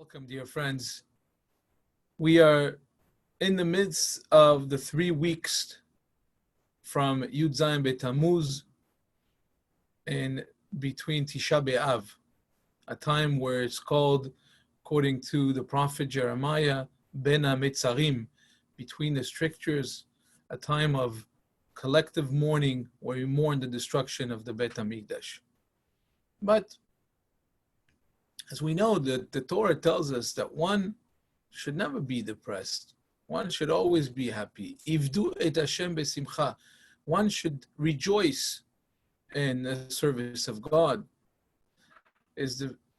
Welcome, dear friends. We are in the midst of the 3 weeks from Yud Zayin B'Tammuz in between Tisha B'Av, a time where it's called, according to the prophet Jeremiah, Ben HaMetzarim, between the strictures, a time of collective mourning where we mourn the destruction of the Beit HaMikdash. But as we know, that the Torah tells us that one should never be depressed. One should always be happy. Ivdu et Hashem besimcha. One should rejoice in the service of God.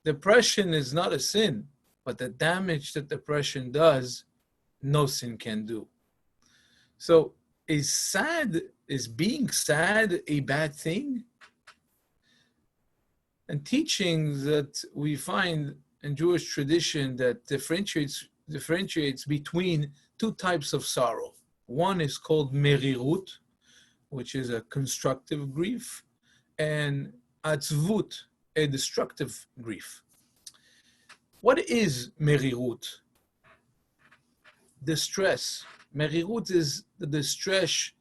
Depression is not a sin, but the damage that depression does, no sin can do. So is being sad a bad thing? And teachings that we find in Jewish tradition that differentiates between two types of sorrow. One is called Merirut, which is a constructive grief, and Atzvut, a destructive grief. What is Merirut? Distress. Merirut is the distress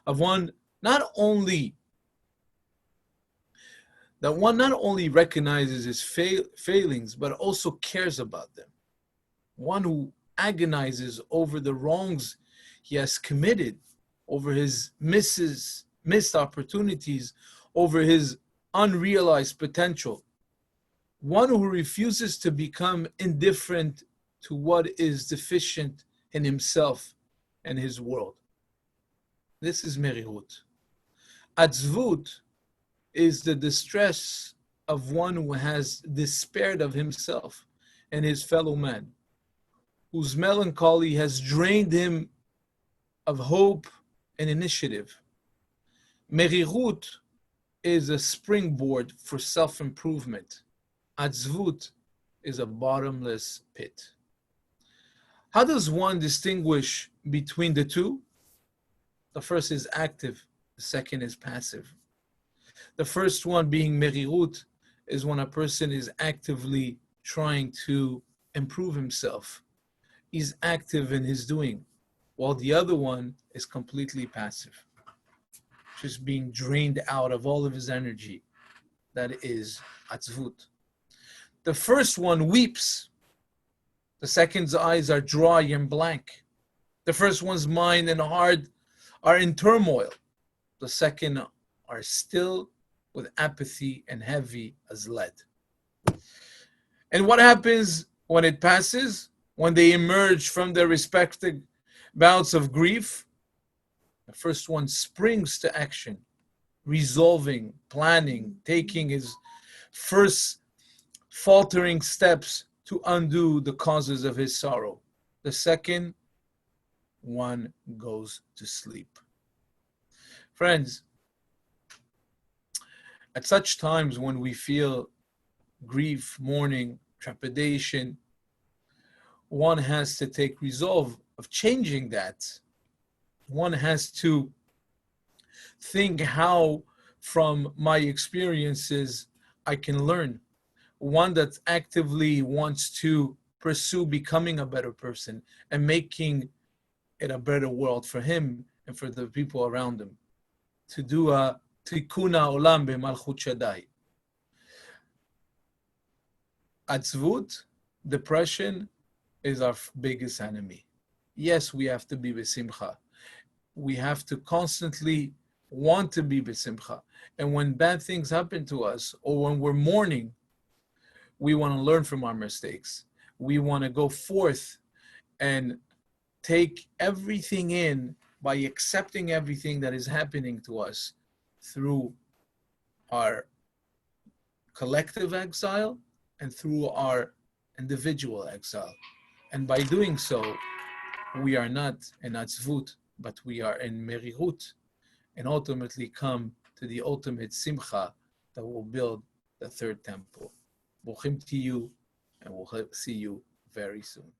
of one not only recognizes his failings, but also cares about them. One who agonizes over the wrongs he has committed, over his missed opportunities, over his unrealized potential. One who refuses to become indifferent to what is deficient in himself and his world. This is Merirut. Atzvut is the distress of one who has despaired of himself and his fellow man, whose melancholy has drained him of hope and initiative. Merirut is a springboard for self-improvement. Atzvut is a bottomless pit. How does one distinguish between the two? The first is active, the second is passive. The first one, being Merirut, is when a person is actively trying to improve himself. He's active in his doing, while the other one is completely passive, just being drained out of all of his energy. That is Atzvut. The first one weeps. The second's eyes are dry and blank. The first one's mind and heart are in turmoil. The second are still with apathy and heavy as lead. And what happens when it passes? When they emerge from their respective bouts of grief, the first one springs to action, resolving, planning, taking his first faltering steps to undo the causes of his sorrow. The second one goes to sleep. Friends, at such times when we feel grief, mourning, trepidation, one has to take resolve of changing that. One has to think how, from my experiences, I can learn. One that actively wants to pursue becoming a better person and making it a better world for him and for the people around him. To do a Tikuna Olam B'Malchut Shaddai. Atzvut, depression, is our biggest enemy. Yes, we have to be besimcha. We have to constantly want to be besimcha. And when bad things happen to us, or when we're mourning, we want to learn from our mistakes. We want to go forth and take everything in by accepting everything that is happening to us through our collective exile and through our individual exile. And by doing so, we are not in Atzvut, but we are in Merirut, and ultimately come to the ultimate simcha that will build the third temple. Bochim to you, and we'll see you very soon.